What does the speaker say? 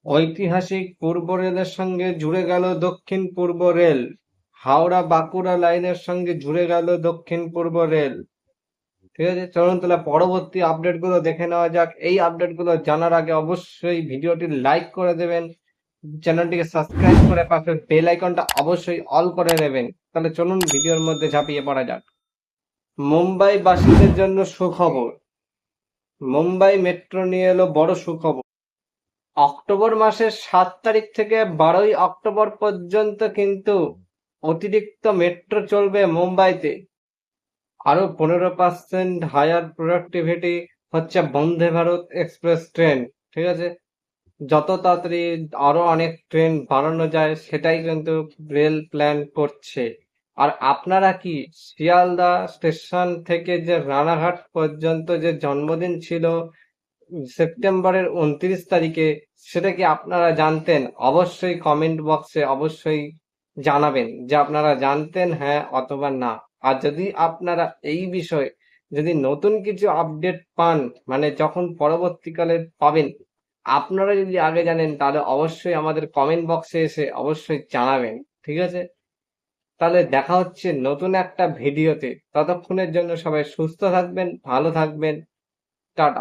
ঐতিহাসিক পূর্ব রেলের সঙ্গে জুড়ে গেল দক্ষিণ পূর্ব রেল। হাওড়া বাঁকুড়া লাইনের সঙ্গে জুড়ে গেল দক্ষিণ পূর্ব রেল। ঠিক আছে, চলুন তাহলে পরবর্তী আপডেট গুলো দেখে নেওয়া যাক। এই আপডেট গুলো জানার আগে অবশ্যই ভিডিওটি লাইক করে দেবেন, চ্যানেলটিকে সাবস্ক্রাইব করে পাশে বেল আইকনটা অবশ্যই অল করে নেবেন। তাহলে চলুন ভিডিওর মধ্যে ঝাঁপিয়ে পড়া যাক। মুম্বাই বাসীদের জন্য সুখবর। মুম্বাই মেট্রো নিয়ে এলো বড় সুখবর। অক্টোবর মাসের 7 তারিখ থেকে 12ই অক্টোবর পর্যন্ত কিন্তু অতিরিক্ত মেট্রো চলবে মুম্বাইতে। আরো 15% হায়ার প্রোডাক্টিভিটি হচ্ছে বন্দে ভারত এক্সপ্রেস ট্রেন। ঠিক আছে, যত তাড়াতাড়ি আরো অনেক ট্রেন বাড়ানো যায় সেটাই কিন্তু রেল প্ল্যান করছে। আর আপনারা কি শিয়ালদা স্টেশন থেকে যে রানাঘাট পর্যন্ত যে জন্মদিন ছিল সেপ্টেম্বরের 29 তারিখে, সেটা কি আপনারা জানতেন? অবশ্যই কমেন্ট বক্সে অবশ্যই জানাবেন যে আপনারা জানতেন হ্যাঁ অথবা না। আর যদি আপনারা এই বিষয়ে যদি নতুন কিছু আপডেট পান, মানে যখন পরবর্তীকালে পাবেন, আপনারা যদি আগে জানেন তাহলে অবশ্যই আমাদের কমেন্ট বক্সে এসে অবশ্যই জানাবেন। ঠিক আছে, তাহলে দেখা হচ্ছে নতুন একটা ভিডিওতে। ততক্ষণের জন্য সবাই সুস্থ থাকবেন, ভালো থাকবেন। টাটা।